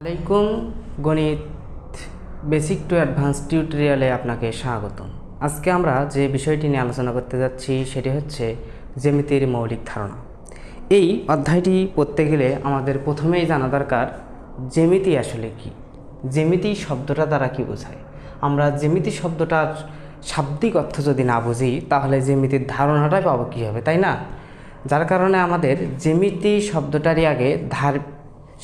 আসসালামাইকুম। গণিত basic to advance টিউটোরিয়ালে আপনাকে স্বাগতম। আজকে আমরা যে বিষয়টি নিয়ে আলোচনা করতে যাচ্ছি সেটি হচ্ছে জ্যামিতির মৌলিক ধারণা। এই অধ্যায়টি পড়তে গেলে আমাদের প্রথমেই জানা দরকার জ্যামিতি আসলে কি, জ্যামিতি শব্দটা দ্বারা কি বোঝায়। আমরা জ্যামিতি শব্দটার শাব্দিক অর্থ যদি না বুঝি তাহলে জ্যামিতির ধারণাটাই পাবো কীভাবে, তাই না? যার কারণে আমাদের জ্যামিতি শব্দটারই আগে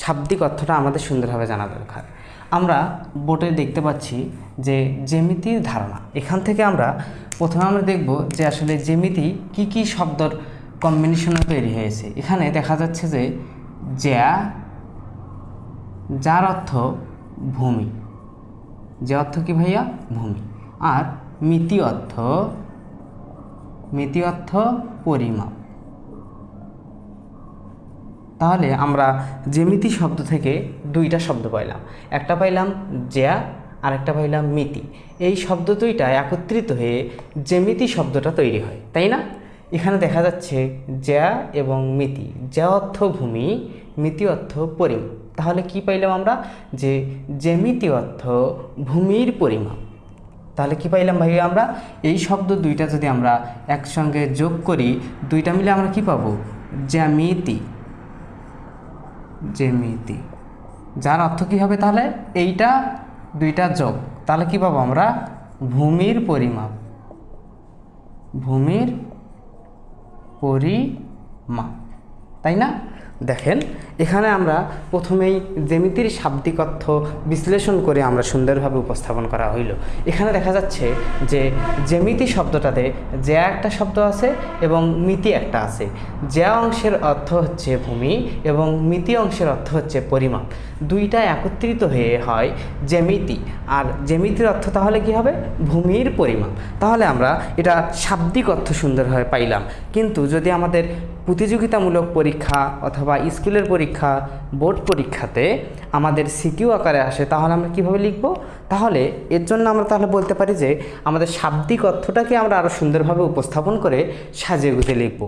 শাব্দিক অর্থটা আমাদের সুন্দরভাবে জানা দরকার। আমরা বোর্ডে দেখতে পাচ্ছি যে জ্যামিতির ধারণা। এখান থেকে আমরা প্রথমে দেখব যে আসলে জ্যামিতি কি কি শব্দর কম্বিনেশনে তৈরি হয়েছে। এখানে দেখা যাচ্ছে যে যার অর্থ ভূমি, যে অর্থ কি ভাইয়া? ভূমি। আর মিতি অর্থ পরিমাপ। তাহলে আমরা জ্যামিতি শব্দ থেকে দুইটা শব্দ পাইলাম, একটা পাইলাম জ্যা আর একটা পাইলাম মিতি। এই শব্দ দুইটা একত্রিত হয়ে জ্যামিতি শব্দটা তৈরি হয়, তাই না? এখানে দেখা যাচ্ছে জ্যা এবং মিতি। জ্যা অর্থ ভূমি, মিতি অর্থ পরিমাপ। তাহলে কি পাইলাম আমরা? যে জ্যামিতি অর্থ ভূমির পরিমাপ। তাহলে কি পাইলাম ভাই? আমরা এই শব্দ দুইটা যদি আমরা একসঙ্গে যোগ করি, দুইটা মিলে আমরা কি পাবো? জ্যামিতি। যার অর্থ কি হবে? তাহলে এইটা দুইটা যোগ, তাহলে কি পাবো আমরা? ভূমির পরিমাপ। তাই না? দেখেন, এখানে আমরা প্রথমেই জ্যামিতির শাব্দিক অর্থ বিশ্লেষণ করে আমরা সুন্দরভাবে উপস্থাপন করা হইল। এখানে দেখা যাচ্ছে যে জ্যামিতি শব্দটাতে জ্যা একটা শব্দ আছে এবং মিতি একটা আছে। জ্যা অংশের অর্থ হচ্ছে ভূমি এবং মিতি অংশের অর্থ হচ্ছে পরিমাপ। দুইটা একত্রিত হয়ে হয় জ্যামিতি। আর জ্যামিতির অর্থ তাহলে কি হবে? ভূমির পরিমাপ। তাহলে আমরা এটা শাব্দিক অর্থ সুন্দরভাবে পাইলাম। কিন্তু যদি আমাদের প্রতিযোগিতামূলক পরীক্ষা অথবা স্কুলের পরীক্ষা, বোর্ড পরীক্ষাতে আমাদের সিকিউ আকারে আসে, তাহলে আমরা কিভাবে লিখব? তাহলে এর জন্য আমরা তাহলে বলতে পারি যে আমাদের শাব্দিক অর্থটাকে আমরা আরও সুন্দরভাবে উপস্থাপন করে সাজিয়ে গুছিয়ে লিখব।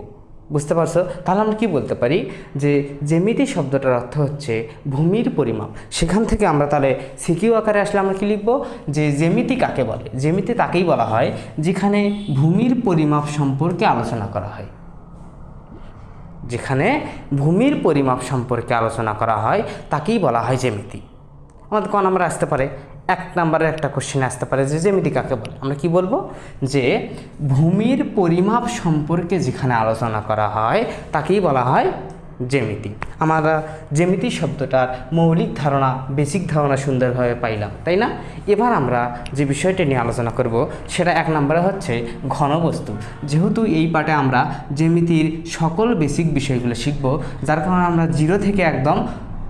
বুঝতে পারছো? তাহলে আমরা কি বলতে পারি? যে জ্যামিতি শব্দটার অর্থ হচ্ছে ভূমির পরিমাপ। সেখান থেকে আমরা তাহলে সিকিউ আকারে আসলে আমরা কি লিখব? যে জ্যামিতি কাকে বলে? জ্যামিতি তাকেই বলা হয় যেখানে ভূমির পরিমাপ সম্পর্কে আলোচনা করা হয়। যেখানে ভূমির পরিমাপ সম্পর্কে আলোচনা করা হয় তাকেই বলা হয় জ্যামিতি। আমাদের ক নাম্বারে আসতে পারে, 1 নম্বরের একটা কোশ্চেনে আসতে পারে যে জ্যামিতি কাকে বলে। আমরা কি বলবো? যে ভূমির পরিমাপ সম্পর্কে যেখানে আলোচনা করা হয় তাকেই বলা হয় জ্যামিতি। আমরা জ্যামিতি শব্দটার মৌলিক ধারণা, বেসিক ধারণা সুন্দরভাবে পাইলাম, তাই না? এবার আমরা যে বিষয়টি নিয়ে আলোচনা করব সেটা 1 নম্বরে হচ্ছে ঘনবস্তু। যেহেতু এই পার্টে আমরা জ্যামিতির সকল বেসিক বিষয়গুলো শিখব, যার কারণে আমরা 0 থেকে একদম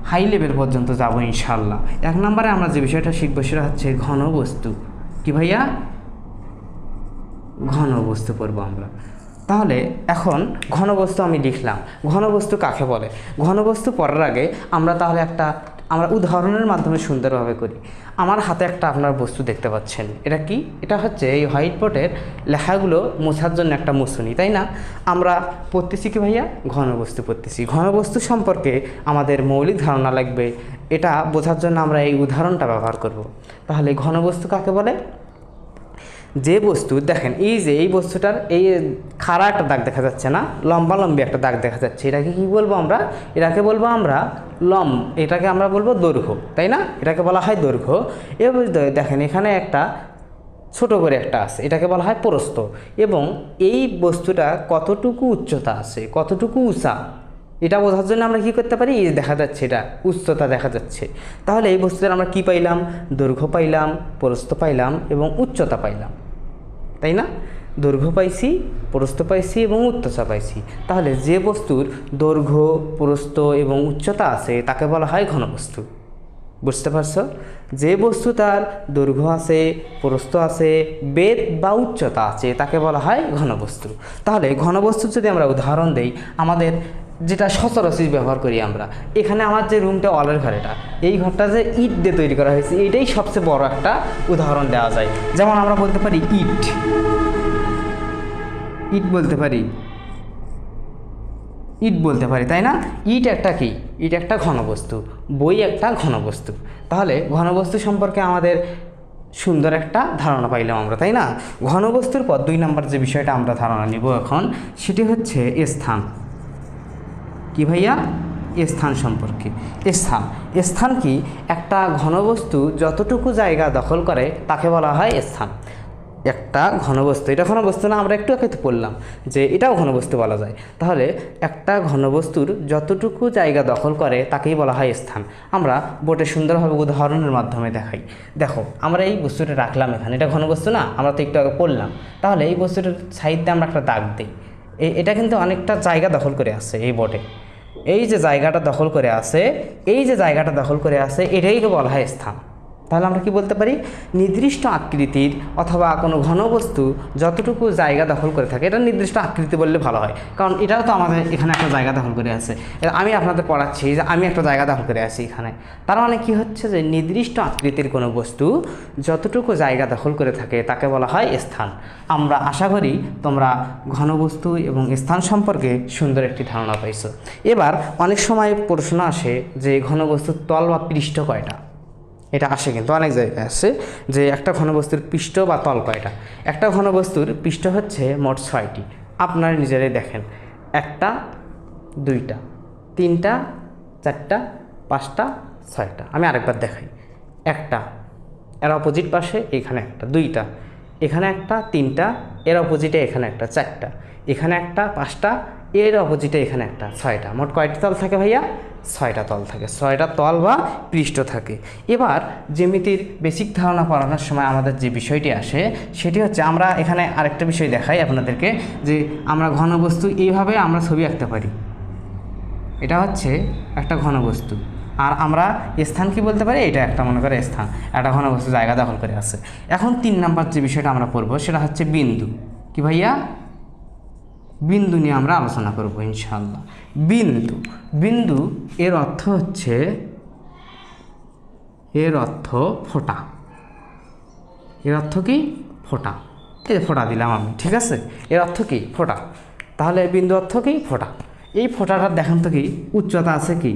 হাই লেভেল পর্যন্ত যাব ইনশাল্লাহ। 1 নম্বরে আমরা যে বিষয়টা শিখবো সেটা হচ্ছে ঘনবস্তু। কি ভাইয়া? ঘনবস্তু পড়বো আমরা। তাহলে এখন ঘনবস্তু আমি লিখলাম। ঘনবস্তু কাকে বলে? ঘনবস্তু পড়ার আগে আমরা তাহলে আমরা উদাহরণের মাধ্যমে সুন্দরভাবে করি। আমার হাতে একটা আপনার বস্তু দেখতে পাচ্ছেন, এটা কি? এটা হচ্ছে এই হোয়াইট বোর্ডের লেখাগুলো মোছার জন্য একটা মুছুনি, তাই না? আমরা পড়তেছি কি ভাইয়া? ঘনবস্তু পড়তেছি। ঘনবস্তু সম্পর্কে আমাদের মৌলিক ধারণা লাগবে, এটা বোঝার জন্য আমরা এই উদাহরণটা ব্যবহার করব। তাহলে ঘনবস্তু কাকে বলে? যে বস্তু, দেখেন এই যে এই বস্তুটার এই খাড়া একটা দাগ দেখা যাচ্ছে না, লম্বি একটা দাগ দেখা যাচ্ছে, এটাকে কি বলবো আমরা? এটাকে বলবো আমরা এটাকে আমরা বলবো দৈর্ঘ্য, তাই না? এটাকে বলা হয় দৈর্ঘ্য। এবার দেখেন এখানে একটা ছোট করে একটা আছে, এটাকে বলা হয় প্রস্থ। এবং এই বস্তুটা কতটুকু উচ্চতা আছে, কতটুকু উঁচা, এটা বোঝার জন্য আমরা কি করতে পারি? এই দেখা যাচ্ছে এটা উচ্চতা দেখা যাচ্ছে। তাহলে এই বস্তুটার আমরা কি পাইলাম? দৈর্ঘ্য পাইলাম, প্রস্থ পাইলাম এবং উচ্চতা পাইলাম, তাই না? দৈর্ঘ্য পাইছি, প্রস্থ পাইছি এবং উচ্চতা পাইছি। তাহলে যে বস্তুর দৈর্ঘ্য, প্রস্থ এবং উচ্চতা আছে তাকে বলা হয় ঘনবস্তু। বুঝতে পারছো? যে বস্তু তার দৈর্ঘ্য আছে, প্রস্থ আছে, বেধ বা উচ্চতা আছে তাকে বলা হয় ঘনবস্তু। তাহলে ঘনবস্তুর যদি আমরা উদাহরণ দেই, আমাদের যেটা সচরাচর ব্যবহার করি আমরা, এখানে আমার যে রুমটা ওয়ালের ঘর, এই ঘরটা যে ইট দিয়ে তৈরি করা হয়েছে, এটাই সবচেয়ে বড় একটা উদাহরণ দেওয়া যায়। যেমন আমরা বলতে পারি ইট বলতে পারি। ইট বলতে পারি, তাই না? ইট একটা কি? ইট একটা ঘনবস্তু, বই একটা ঘনবস্তু। তাহলে ঘনবস্তু সম্পর্কে আমাদের সুন্দর একটা ধারণা পাইলাম আমরা, তাই না? ঘনবস্তুর পর 2 নম্বর যে বিষয়টা আমরা ধারণা নিব এখন, সেটি হচ্ছে স্থান। কি ভাইয়া? স্থান সম্পর্কে। স্থান, স্থান কি? একটা ঘনবস্তু যতটুকু জায়গা দখল করে তাকে বলা হয় স্থান। একটা ঘনবস্তু, এটা ঘনবস্তু না, আমরা একটু আগে তো পড়লাম যে এটাও ঘনবস্তু বলা যায়। তাহলে একটা ঘনবস্তুর যতটুকু জায়গা দখল করে তাকেই বলা হয় স্থান। আমরা বোর্ডে সুন্দরভাবে উদাহরণের মাধ্যমে দেখাই। দেখো, আমরা এই বস্তুটা রাখলাম এখানে, এটা ঘনবস্তু না, আমরা তো একটু আগে পড়লাম। তাহলে এই বস্তুটার সাইডে আমরা একটা দাগ দিই। এটা কিন্তু অনেকটা জায়গা দখল করে আছে এই বোর্ডে। এই যে জায়গাটা দখল করে আছে, এই যে জায়গাটা দখল করে আছে, এটাই বলা হয় স্থান। তাহলে আমরা কি বলতে পারি? নির্দিষ্ট আকৃতির অথবা কোনো ঘনবস্তু যতটুকু জায়গা দখল করে থাকে, এটা নির্দিষ্ট আকৃতি বললে ভালো হয়, কারণ এটাও তো আমাদের এখানে একটা জায়গা দখল করে আছে। আমি আপনাদের পড়াচ্ছি যে আমি একটা জায়গা দখল করে আছি এখানে, তার মানে কি হচ্ছে যে নির্দিষ্ট আকৃতির কোনো বস্তু যতটুকু জায়গা দখল করে থাকে তাকে বলা হয় স্থান। আমরা আশা করি তোমরা ঘনবস্তু এবং স্থান সম্পর্কে সুন্দর একটি ধারণা পাইছো। এবার অনেক সময় প্রশ্ন আসে যে ঘনবস্তুর তল বা পৃষ্ঠ কয়টা? এটা আসে, কিন্তু অনেক জায়গায় আসে যে একটা ঘনবস্তুর পৃষ্ঠ বা তল কয়টা। একটা ঘনবস্তুর পৃষ্ঠ হচ্ছে মোট 6টি। আপনারা নিজেরাই দেখেন, 1টা 2টা 3টা 4টা 5টা 6টা। আমি আরেকবার দেখাই, 1টা, এর অপোজিট পাশে এখানে একটা, 2টা, এখানে একটা, 3টা, এর অপোজিটে এখানে একটা, 4টা, এখানে একটা, 5টা, এর অপোজিটে এখানে একটা, 6টা। মোট কয়টি তল থাকে ভাইয়া? 6টা তল থাকে, 6টা তল বা পৃষ্ঠ থাকে। এবার জ্যামিতির বেসিক ধারণা পড়ানোর সময় আমাদের যে বিষয়টি আসে সেটি হচ্ছে, আমরা এখানে আরেকটা বিষয় দেখাই আপনাদেরকে, যে আমরা ঘনবস্তু এইভাবে আমরা ছবি আঁকতে পারি। এটা হচ্ছে একটা ঘনবস্তু, আর আমরা স্থান কি বলতে পারি? এটা একটা, মনে করে স্থান, একটা ঘনবস্তু জায়গা দখল করে আছে। এখন 3 নাম্বার যে বিষয়টা আমরা পড়ব সেটা হচ্ছে বিন্দু। কি ভাইয়া? বিন্দু নিয়ে আমরা আলোচনা করব ইনশাআল্লাহ। বিন্দু, বিন্দু এর অর্থ হচ্ছে, এর অর্থ ফোঁটা। এর অর্থ কি? ফোঁটা। এই ফোঁটা দিলাম আমি, ঠিক আছে? এর অর্থ কি? ফোঁটা। তাহলে বিন্দু অর্থ কি? ফোঁটা। এই ফোঁটাটার দেখেন তো কি উচ্চতা আছে, কি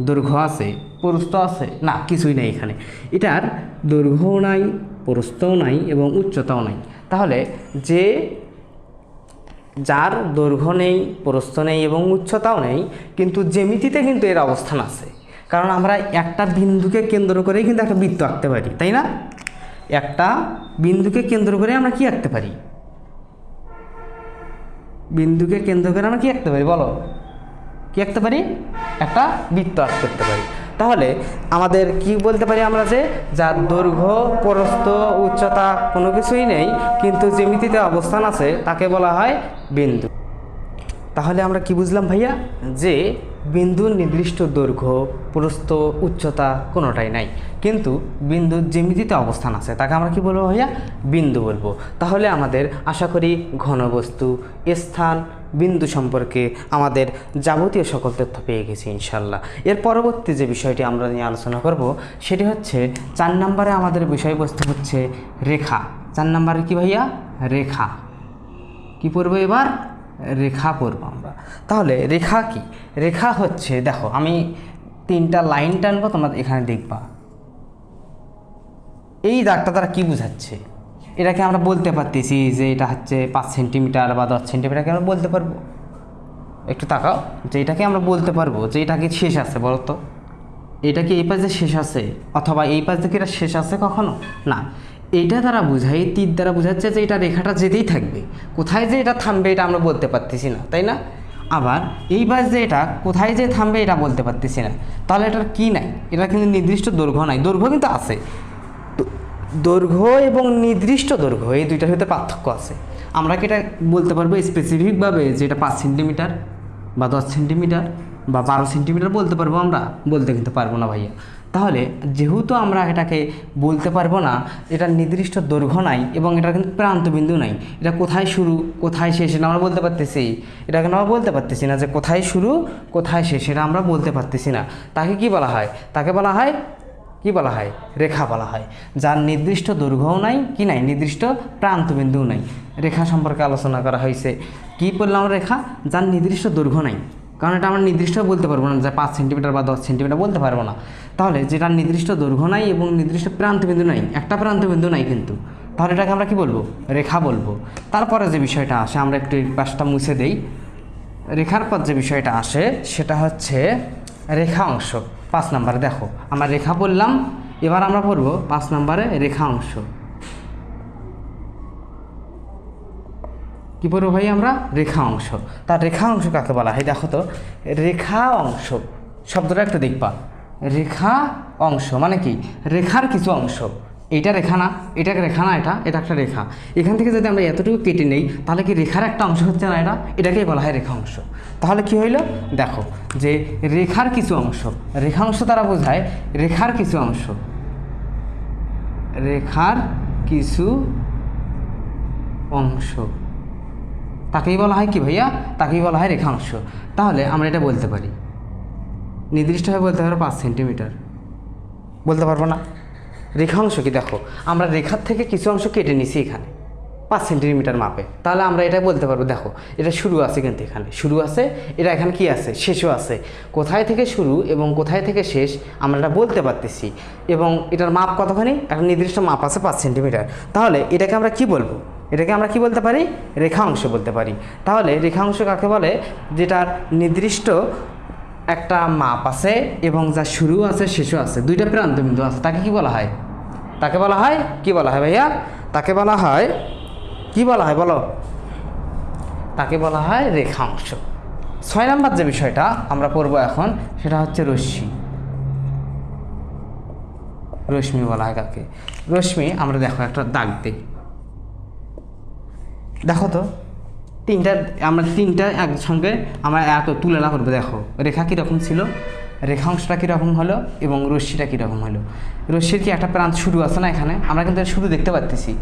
দৈর্ঘ্য আছে, প্রস্থ আছে? না, কিছুই নেই এখানে। এটার দৈর্ঘ্যও নাই, প্রস্থও নাই এবং উচ্চতাও নাই। তাহলে যে যার দৈর্ঘ্য নেই, প্রস্থ নেই এবং উচ্চতাও নেই, কিন্তু জ্যামিতিতে কিন্তু এর অবস্থান আছে। কারণ আমরা একটা বিন্দুকে কেন্দ্র করেই কিন্তু একটা বৃত্ত আঁকতে পারি, তাই না? একটা বিন্দুকে কেন্দ্র করে আমরা কি আঁকতে পারি? বিন্দুকে কেন্দ্র করে আমরা কি আঁকতে পারি? বলো, কি আঁকতে পারি? একটা বৃত্ত আঁকতে পারি। তাহলে আমাদের কি বলতে পারি আমরা, যে যার দৈর্ঘ্য, প্রস্থ, উচ্চতা কোনো কিছুই নেই কিন্তু জ্যামিতিতে অবস্থান আছে তাকে বলা হয় বিন্দু। তাহলে আমরা কি বুঝলাম ভাইয়া? যে বিন্দুর নির্দিষ্ট দৈর্ঘ্য, প্রস্থ, উচ্চতা কোনোটাই নাই, কিন্তু বিন্দুর জ্যামিতিতে অবস্থান আছে, তাকে আমরা কি বলবো ভাইয়া? বিন্দু বলবো। তাহলে আমাদের আশা করি ঘনবস্তু, স্থান, বিন্দু সম্পর্কে আমাদের যাবতীয় সকল তথ্য পেয়ে গেছি ইনশাল্লাহ। এর পরবর্তী যে বিষয়টি আমরা নিয়ে আলোচনা করব সেটি হচ্ছে 4 নম্বরে আমাদের বিষয়বস্তু হচ্ছে রেখা। 4 নম্বরে কি ভাইয়া? রেখা। কি পড়বো এবার? রেখা পড়বো আমরা। তাহলে রেখা কি? রেখা হচ্ছে, দেখো আমি 3টা লাইন টানবো, তোমরা এখানে দেখবা এই দাগটা দ্বারা কি বোঝাচ্ছে। এটাকে আমরা বলতে পারতেছি যে এটা হচ্ছে 5 সেন্টিমিটার বা 10 সেন্টিমিটারকে আমরা বলতে পারবো। একটু তাকাও, যে এটাকে আমরা বলতে পারবো যে এটা কি শেষ আছে? বলো তো, এটা কি এই পাশে শেষ আছে অথবা এই পাশ থেকে এটা শেষ আছে কখনো? না। এইটা দ্বারা বোঝাই, তীর দ্বারা বোঝাচ্ছে যে এটা রেখাটা যেতেই থাকবে, কোথায় যে এটা থামবে এটা আমরা বলতে পারতেছি না, তাই না? আবার এই পাশ যে এটা কোথায় যে থামবে এটা বলতে পারতেছি না। তাহলে এটার কি নাই? এটা কিন্তু নির্দিষ্ট দৈর্ঘ্য নাই। দৈর্ঘ্য কিন্তু আছে, দৈর্ঘ্য এবং নির্দিষ্ট দৈর্ঘ্য এই দুইটার ভিতরে পার্থক্য আছে। আমরা কি এটা বলতে পারবো স্পেসিফিকভাবে যে এটা 5 সেন্টিমিটার বা 10 সেন্টিমিটার বা 12 সেন্টিমিটার বলতে পারবো? আমরা বলতে কিন্তু পারবো না ভাইয়া। তাহলে যেহেতু আমরা এটাকে বলতে পারবো না, এটা নির্দিষ্ট দৈর্ঘ্য নাই এবং এটার কিন্তু প্রান্তবিন্দু নাই, এটা কোথায় শুরু কোথায় শেষ এটা আমরা বলতে পারতেছি? এটা কিন্তু আমরা বলতে পারতেছি না, যে কোথায় শুরু কোথায় শেষ এটা আমরা বলতে পারতেছি না। তাকে কি বলা হয়? তাকে বলা হয়, কি বলা হয়? রেখা বলা হয়। যার নির্দিষ্ট দৈর্ঘ্যও নাই, কি নাই? নির্দিষ্ট প্রান্তবিন্দুও নাই। রেখা সম্পর্কে আলোচনা করা হয়েছে। কি বললাম? রেখা যার নির্দিষ্ট দৈর্ঘ্য নাই, কারণ এটা আমরা নির্দিষ্ট বলতে পারবো না যে 5 সেন্টিমিটার বা 10 সেন্টিমিটার বলতে পারবো না। তাহলে যেটা নির্দিষ্ট দৈর্ঘ্য নাই এবং নির্দিষ্ট প্রান্তবিন্দু নাই, একটা প্রান্তবিন্দু নাই কিন্তু, তাহলে এটাকে আমরা কি বলবো? রেখা বলবো। তারপরে যে বিষয়টা আসে, আমরা একটু এই পাশটা মুছে দেই। রেখার পর যে বিষয়টা আসে সেটা হচ্ছে রেখা অংশ। 5 নম্বরে দেখো আমরা রেখা বললাম, এবার আমরা পড়বো 5 নম্বরে রেখা অংশ। কী পড়বো ভাই আমরা? রেখা অংশ। তার রেখা অংশ কাকে বলা হয় দেখো তো, রেখা অংশ শব্দটা একটু দেখবা। রেখা অংশ মানে কি? রেখার কিছু অংশ। এইটা রেখা না, এটা রেখা না, এটা একটা রেখা। এখান থেকে যদি আমরা এতটুকু কেটে নেই তাহলে কি রেখার একটা অংশ হচ্ছে না? এটাকেই বলা হয় রেখা অংশ। তাহলে কি হইল দেখো, যে রেখার কিছু অংশ, রেখা অংশ দ্বারা বোঝায় রেখার কিছু অংশ, রেখার কিছু অংশ তাকেই বলা হয় কি ভাইয়া? তাকেই বলা হয় রেখাংশ। তাহলে আমরা এটা বলতে পারি, নির্দিষ্টভাবে বলতে পারবো 5 সেন্টিমিটার, বলতে পারবো না? রেখাংশ কি দেখো, আমরা রেখার থেকে কিছু অংশ কেটে নিছি এখানে 5 সেন্টিমিটার মাপে, তাহলে আমরা এটা বলতে পারবো দেখো এটা শুরু আছে, কিন্তু এখানে শুরু আছে, এটা এখানে কি আছে? শেষও আছে। কোথায় থেকে শুরু এবং কোথায় থেকে শেষ আমরা এটা বলতে পারতেছি, এবং এটার মাপ কতখানি? একটা নির্দিষ্ট মাপ আছে 5 সেন্টিমিটার। তাহলে এটাকে আমরা কি বলবো? এটাকে আমরা কি বলতে পারি? রেখা অংশ বলতে পারি। তাহলে রেখা অংশ কাকে বলে? যেটার নির্দিষ্ট একটা মাপ আছে এবং যা শুরু আছে শেষও আছে, দুইটা প্রান্তবিন্দু আছে, তাকে কি বলা হয়? তাকে বলা হয় কি বলা হয় ভাইয়া? তাকে বলা হয় কি বলা হয় বলো? তাকে বলা হয় রেখা অংশ। 6 নম্বর যে বিষয়টা আমরা পড়বো এখন সেটা হচ্ছে রশ্মি। রশ্মি বলা হয় কাকে? রশ্মি আমরা দেখো একটা দাগ দিই, দেখো তো আমরা তিনটা একসঙ্গে আমরা এত তুলনা করবো। দেখো রেখা কীরকম ছিল, রেখাংশটা কীরকম হলো এবং রশ্মিটা কীরকম হলো। রশ্মির কি একটা প্রান্ত শুরু আছে না? এখানে আমরা কিন্তু শুরু দেখতে পাচ্ছি,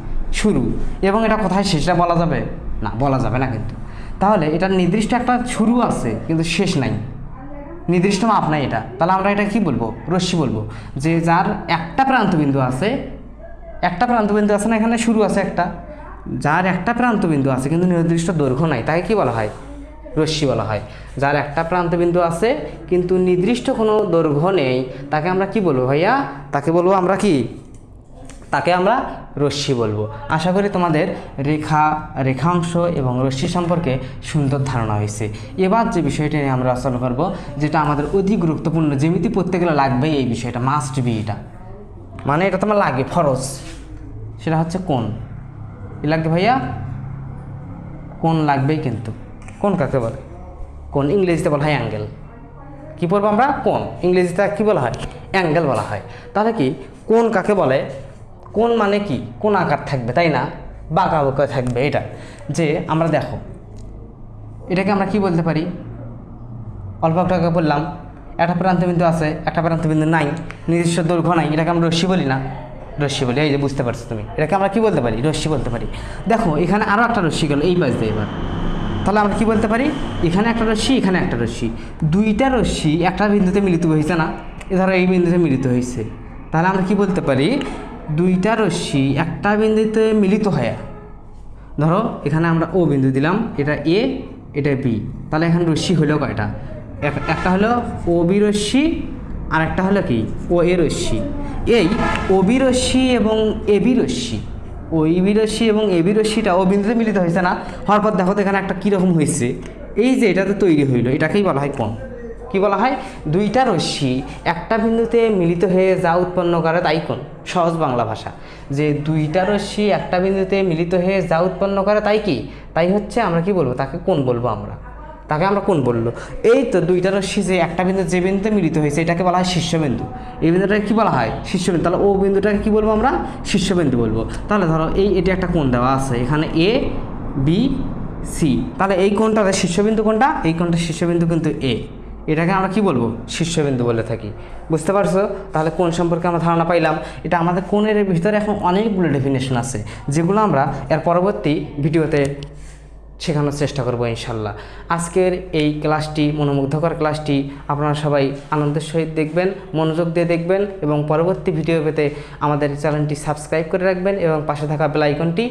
শুরু, এবং এটা কোথায় শেষটা বলা যাবে না? বলা যাবে না কিন্তু। তাহলে এটার নির্দিষ্ট একটা শুরু আছে কিন্তু শেষ নাই, নির্দিষ্ট মাপ নাই এটা, তাহলে আমরা এটা কি বলবো? রশ্মি বলবো। যে যার একটা প্রান্তবিন্দু আছে, একটা প্রান্তবিন্দু আছে না, এখানে শুরু আছে একটা, যার একটা প্রান্তবিন্দু আছে কিন্তু নির্দিষ্ট দৈর্ঘ্য নাই, তাকে কি বলা হয়? রশ্মি বলা হয়। যার একটা প্রান্তবিন্দু আছে কিন্তু নির্দিষ্ট কোনো দৈর্ঘ্য নেই, তাকে আমরা কি বলবো ভাইয়া? তাকে বলবো আমরা কি? তাকে আমরা রশ্মি বলবো। আশা করি তোমাদের রেখাংশ এবং রশ্মি সম্পর্কে সুন্দর ধারণা হয়েছে। এবার যে বিষয়টি নিয়ে আমরা আলোচনা করব, যেটা আমাদের অতি গুরুত্বপূর্ণ, জ্যামিতি পড়তে গেলে লাগবেই এই বিষয়টা, মাস্ট বি, এটা মানে এটা তোমার লাগে ফরজ, সেটা হচ্ছে কোণ। কি লাগবে ভাইয়া? কোণ লাগবেই। কিন্তু কোণ কাকে বলে? কোণ ইংরেজিতে বলা হয় অ্যাঙ্গেল। কী পড়বো আমরা? কোণ। ইংরেজিতে কী বলা হয়? অ্যাঙ্গেল বলা হয়। তাহলে কি কোণ কাকে বলে? কোণ মানে কি? কোণ আকার থাকবে, তাই না? বাঁকা বাঁকা থাকবে। এটা যে আমরা দেখো এটাকে আমরা কি বলতে পারি? অল্প টাকা বললাম, একটা প্রান্তবিন্দু আছে, একটা প্রান্তবিন্দু নাই, নির্দিষ্ট দৈর্ঘ্য নাই, এটাকে আমরা রশ্মি বলি না? রশ্মি বলি। এই যে বুঝতে পারছো তুমি, এটাকে আমরা কি বলতে পারি? রশ্মি বলতে পারি। দেখো এখানে আরও একটা রশ্মি গেল এই পাশ দিয়ে, এবার তাহলে আমরা কি বলতে পারি? এখানে একটা রশ্মি, এখানে একটা রশ্মি, দুইটা রশ্মি একটা বিন্দুতে মিলিত হয়েছে না? এ ধরো এই বিন্দুতে মিলিত হয়েছে, তাহলে আমরা কি বলতে পারি? দুইটা রশ্মি একটা বিন্দুতে মিলিত হয়ে, ধরো এখানে আমরা ও বিন্দু দিলাম, এটা এ, এটা বি, তাহলে এখানে রশ্মি হলো কয়টা? একটা হলো ও বি রশ্মি, আর একটা হলো কি? ও এ রশ্মি। এই ও বি রশ্মি এবং A B Rashmi, O B রশ্মি এবং এ বি রশ্মিটা ও বিন্দুতে মিলিত হয়েছে না? হওয়ার পর দেখো তো এখানে একটা কীরকম হয়েছে, এই যে এটাতে তৈরি হইলো, এটাকেই বলা হয় কোণ। কি বলা হয়? দুইটা রশ্মি একটা বিন্দুতে মিলিত হয়ে যা উৎপন্ন করে তাই কোণ। সহজ বাংলা ভাষা, যে দুইটা রশ্মি একটা বিন্দুতে মিলিত হয়ে যা উৎপন্ন করে তাই কি? তাই হচ্ছে আমরা কি বলবো? তাকে কোণ বলবো আমরা। তাকে আমরা কোণ বললো। এই তো দুইটা রশ্মি যে একটা বিন্দু যে বিন্দুতে মিলিত হয়েছে এটাকে বলা হয় শীর্ষবিন্দু। এই বিন্দুটাকে কি বলা হয়? শীর্ষবিন্দু। তাহলে ও বিন্দুটাকে কি বলবো আমরা? শীর্ষবিন্দু বলবো। তাহলে ধরো এটি একটা কোণ দেওয়া আছে, এখানে এ বি সি, তাহলে এই কোণটাতে শীর্ষবিন্দু কোনটা? এই কোণটা শীর্ষবিন্দু কিন্তু এ, এটাকে আমরা কি বলবো? শীর্ষবিন্দু বলে থাকি। বুঝতে পারছো? তাহলে কোণ সম্পর্কে আমরা ধারণা পাইলাম। এটা আমাদের কোণের ভিতরে এখন অনেকগুলো ডেফিনেশন আছে, যেগুলো আমরা এর পরবর্তী ভিডিওতে শেখানোর চেষ্টা করবো ইনশাল্লাহ। আজকের এই ক্লাসটি, মনোমুগ্ধকর ক্লাসটি আপনারা সবাই আনন্দের সহিত দেখবেন, মনোযোগ দিয়ে দেখবেন, এবং পরবর্তী ভিডিও পেতে আমাদের চ্যানেলটি সাবস্ক্রাইব করে রাখবেন এবং পাশে থাকা বেল আইকনটি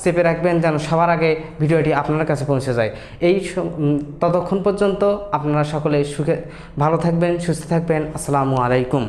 চেপে রাখবেন যেন সবার আগে ভিডিওটি আপনার কাছে পৌঁছে যায়। ততক্ষণ পর্যন্ত আপনারা সকলে ভালো থাকবেন, সুস্থ থাকবেন। আসসালামু আলাইকুম।